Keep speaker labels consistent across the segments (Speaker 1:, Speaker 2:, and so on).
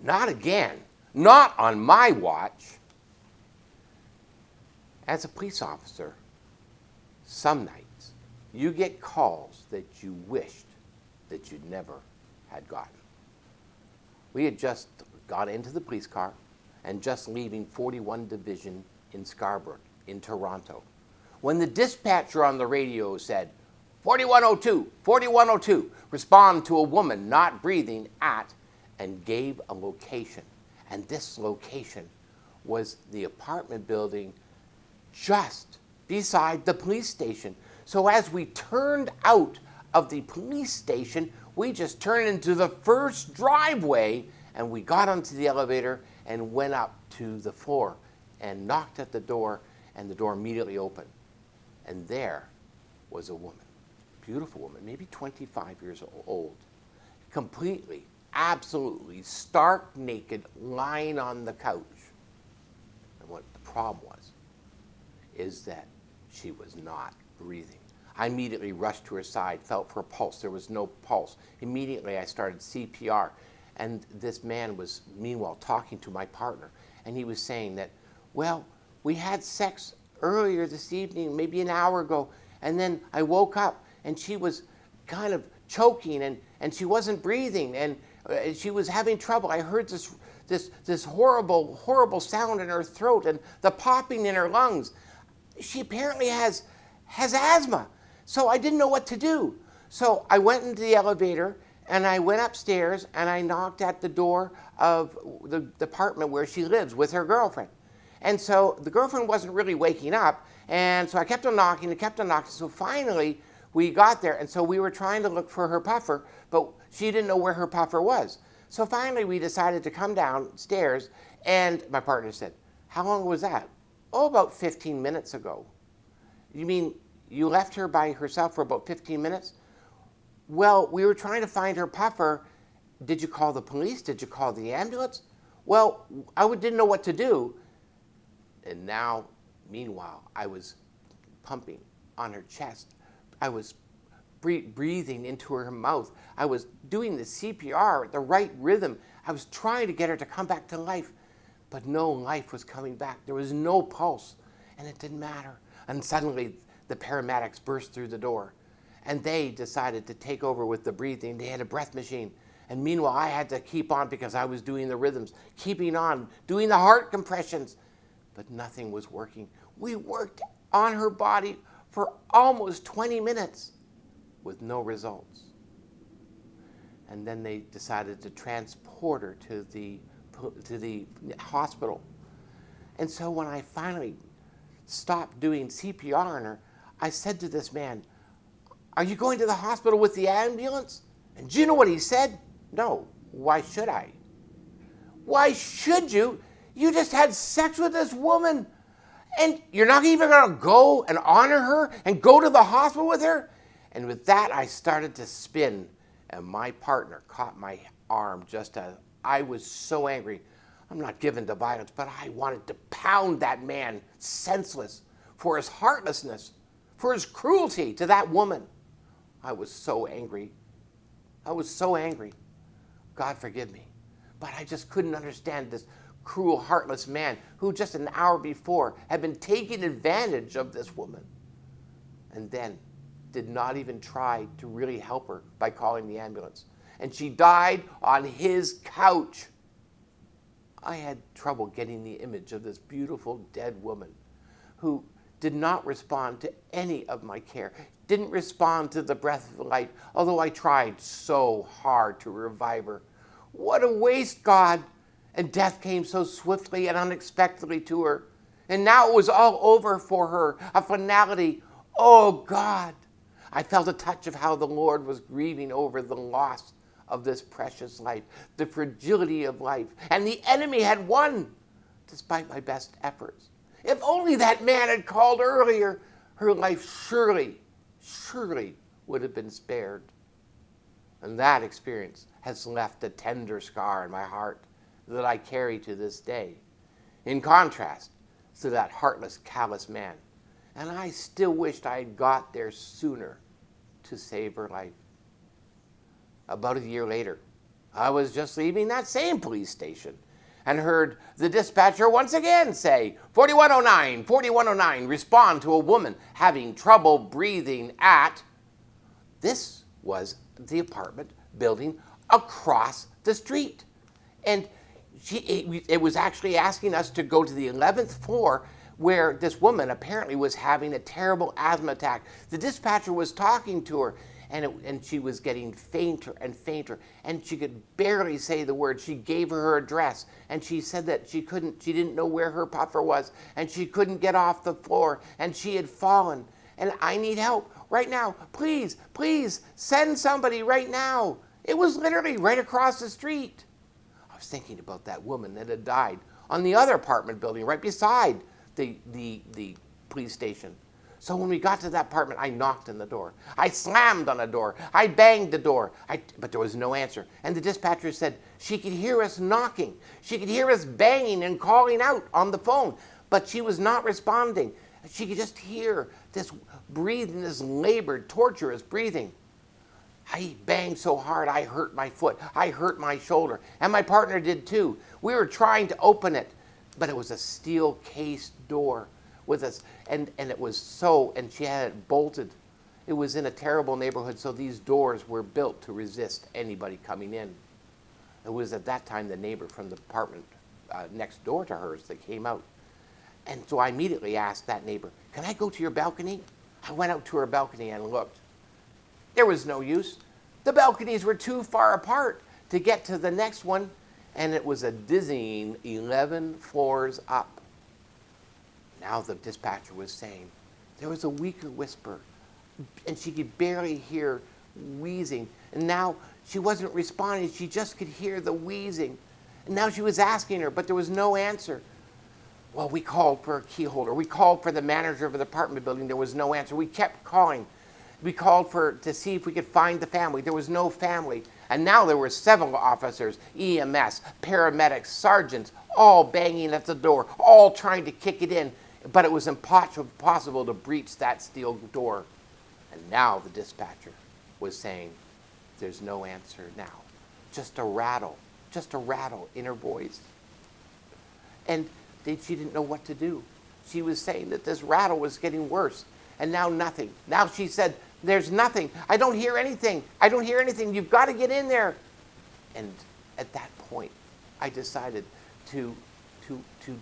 Speaker 1: not again. Not on my watch. As a police officer, some nights you get calls that you wished that you'd never had gotten. We had just got into the police car and just leaving 41 Division in Scarborough, in Toronto, when the dispatcher on the radio said, 4102, 4102, respond to a woman not breathing at, and gave a location. And this location was the apartment building just beside the police station. So as we turned out of the police station, we just turned into the first driveway, and we got onto the elevator and went up to the floor and knocked at the door, and the door immediately opened. And there was a woman, beautiful woman, maybe 25 years old, completely, absolutely stark naked, lying on the couch. And what the problem was is that she was not breathing. I immediately rushed to her side, felt for a pulse. There was no pulse. Immediately I started CPR. And this man was, meanwhile, talking to my partner. And he was saying that, well, we had sex earlier this evening, maybe an hour ago. And then I woke up and she was kind of choking and she wasn't breathing. And she was having trouble. I heard this horrible, horrible sound in her throat and the popping in her lungs. She apparently has asthma. So I didn't know what to do. So I went into the elevator and I went upstairs and I knocked at the door of the apartment where she lives with her girlfriend. And so the girlfriend wasn't really waking up. And so I kept on knocking and kept on knocking. So finally we got there. And so we were trying to look for her puffer, but she didn't know where her puffer was. So finally we decided to come downstairs, and my partner said, how long was that? Oh, about 15 minutes ago. You mean you left her by herself for about 15 minutes? Well, we were trying to find her puffer. Did you call the police? Did you call the ambulance? Well, I didn't know what to do. And now, meanwhile, I was pumping on her chest. I was breathing into her mouth. I was doing the CPR at the right rhythm. I was trying to get her to come back to life, but no life was coming back. There was no pulse, and it didn't matter. And suddenly, the paramedics burst through the door, and they decided to take over with the breathing. They had a breath machine. And meanwhile, I had to keep on because I was doing the rhythms, keeping on, doing the heart compressions, but nothing was working. We worked on her body for almost 20 minutes with no results. And then they decided to transport her to the hospital. And so when I finally stopped doing CPR on her, I said to this man, are you going to the hospital with the ambulance? And do you know what he said? No. Why should I? Why should you? You just had sex with this woman, and you're not even going to go and honor her and go to the hospital with her? And with that, I started to spin, and my partner caught my arm just as I was so angry. I'm not given to violence, but I wanted to pound that man senseless for his heartlessness, for his cruelty to that woman. I was so angry. I was so angry. God forgive me. But I just couldn't understand this cruel, heartless man who just an hour before had been taking advantage of this woman and then did not even try to really help her by calling the ambulance. And she died on his couch. I had trouble getting the image of this beautiful dead woman who did not respond to any of my care, didn't respond to the breath of life, although I tried so hard to revive her. What a waste, God! And death came so swiftly and unexpectedly to her. And now it was all over for her, a finality. Oh, God! I felt a touch of how the Lord was grieving over the loss of this precious life, the fragility of life. And the enemy had won, despite my best efforts. If only that man had called earlier, her life surely would have been spared. And that experience has left a tender scar in my heart that I carry to this day, in contrast to that heartless, callous man. And I still wished I had got there sooner to save her life. About a year later, I was just leaving that same police station and heard the dispatcher once again say, 4109, 4109, respond to a woman having trouble breathing at. This was the apartment building across the street. And it was actually asking us to go to the 11th floor where this woman apparently was having a terrible asthma attack. The dispatcher was talking to her, and she was getting fainter and fainter, and she could barely say the word. She gave her address, and she said that she didn't know where her puffer was, and she couldn't get off the floor, and she had fallen. And I need help right now. Please, please send somebody right now. It was literally right across the street. I was thinking about that woman that had died on the other apartment building right beside the police station. So when we got to that apartment, I knocked on the door. I slammed on the door. I banged the door. But there was no answer. And the dispatcher said she could hear us knocking. She could hear us banging and calling out on the phone. But she was not responding. She could just hear this breathing, this labored, torturous breathing. I banged so hard I hurt my foot. I hurt my shoulder. And my partner did too. We were trying to open it, but it was a steel cased door with us, and it was so, and she had it bolted. It was in a terrible neighborhood, so these doors were built to resist anybody coming in. It was at that time the neighbor from the apartment next door to hers that came out. And so I immediately asked that neighbor, can I go to your balcony? I went out to her balcony and looked. There was no use. The balconies were too far apart to get to the next one, and it was a dizzying 11 floors up. Now the dispatcher was saying, there was a weaker whisper, and she could barely hear wheezing. And now she wasn't responding. She just could hear the wheezing. And now she was asking her, but there was no answer. Well, we called for a key holder. We called for the manager of the apartment building. There was no answer. We kept calling. We called to see if we could find the family. There was no family. And now there were several officers, EMS, paramedics, sergeants, all banging at the door, all trying to kick it in. But it was impossible to breach that steel door. And now the dispatcher was saying, there's no answer now. Just a rattle in her voice. And she didn't know what to do. She was saying that this rattle was getting worse. And now nothing. Now she said, there's nothing. I don't hear anything. I don't hear anything. You've got to get in there. And at that point, I decided to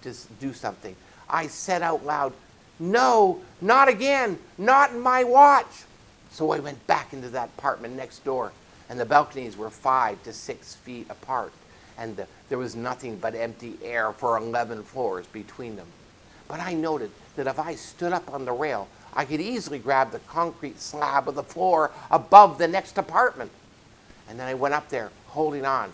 Speaker 1: just do something. I said out loud, no, not again, not in my watch. So I went back into that apartment next door, and the balconies were 5 to 6 feet apart, and there was nothing but empty air for 11 floors between them. But I noted that if I stood up on the rail, I could easily grab the concrete slab of the floor above the next apartment. And then I went up there holding on,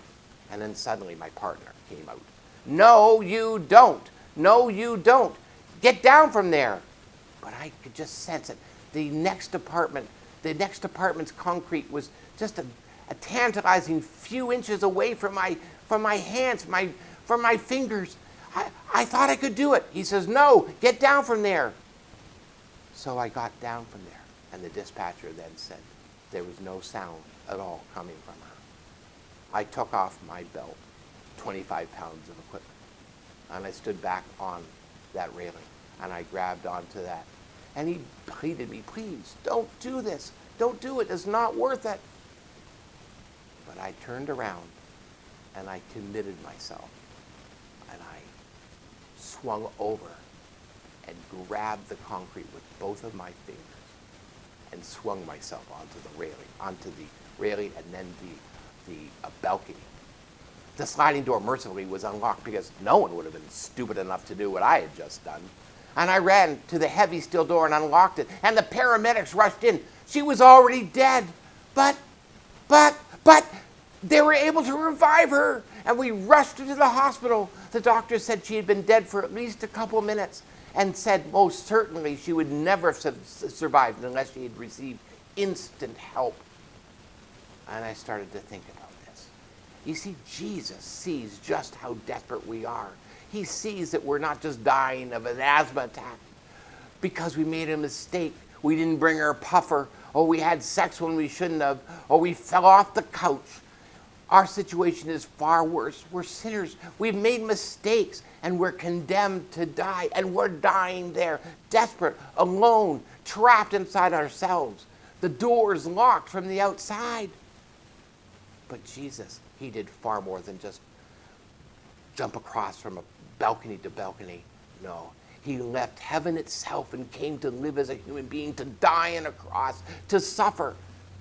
Speaker 1: and then suddenly my partner came out. No, you don't. No, you don't. Get down from there. But I could just sense it. The next apartment's concrete was just a tantalizing few inches away from my hands, from my fingers. I thought I could do it. He says, no, get down from there. So I got down from there, and the dispatcher then said there was no sound at all coming from her. I took off my belt, 25 pounds of equipment, and I stood back on that railing, and I grabbed onto that. And he pleaded me, please, don't do this. Don't do it. It's not worth it. But I turned around, and I committed myself, and I swung over and grabbed the concrete with both of my fingers and swung myself onto the railing and then the balcony. The sliding door mercifully was unlocked because no one would have been stupid enough to do what I had just done. And I ran to the heavy steel door and unlocked it, and the paramedics rushed in. She was already dead, but they were able to revive her, and we rushed her to the hospital. The doctor said she had been dead for at least a couple minutes and said most certainly she would never have survived unless she had received instant help. And I started to think about this. You see, Jesus sees just how desperate we are. He sees that we're not just dying of an asthma attack because we made a mistake. We didn't bring our puffer, or we had sex when we shouldn't have, or we fell off the couch. Our situation is far worse. We're sinners. We've made mistakes, and we're condemned to die. And we're dying there, desperate, alone, trapped inside ourselves. The door's locked from the outside. But Jesus, he did far more than just jump across from a balcony to balcony. No. He left heaven itself and came to live as a human being, to die on a cross, to suffer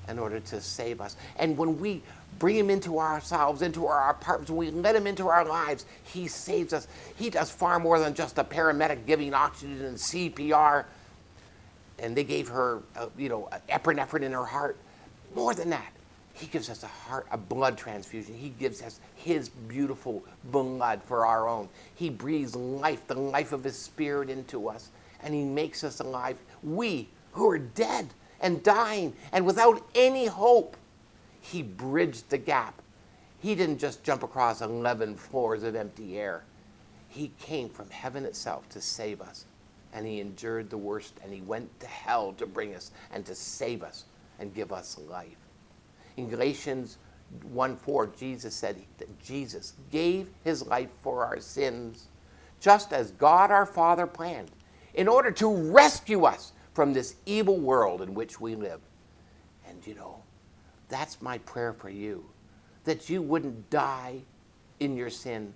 Speaker 1: in order to save us. And when we bring him into ourselves, into our apartments, when we let him into our lives, he saves us. He does far more than just a paramedic giving oxygen and CPR. And they gave her, epinephrine in her heart. More than that, he gives us a blood transfusion. He gives us his beautiful blood for our own. He breathes life, the life of his spirit into us, and he makes us alive. We, who are dead and dying and without any hope, he bridged the gap. He didn't just jump across 11 floors of empty air. He came from heaven itself to save us, and he endured the worst, and he went to hell to bring us and to save us and give us life. In Galatians 1:4, Jesus said that Jesus gave his life for our sins, just as God our Father planned, in order to rescue us from this evil world in which we live. And that's my prayer for you, that you wouldn't die in your sin.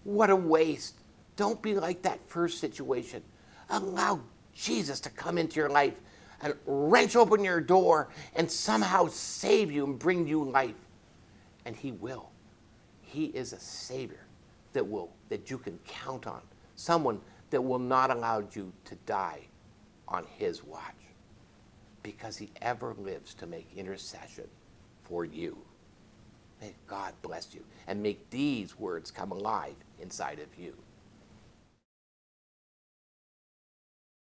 Speaker 1: What a waste. Don't be like that first situation. Allow Jesus to come into your life and wrench open your door and somehow save you and bring you life. And he will. He is a Savior that you can count on. Someone that will not allow you to die on his watch, because he ever lives to make intercession for you. May God bless you and make these words come alive inside of you.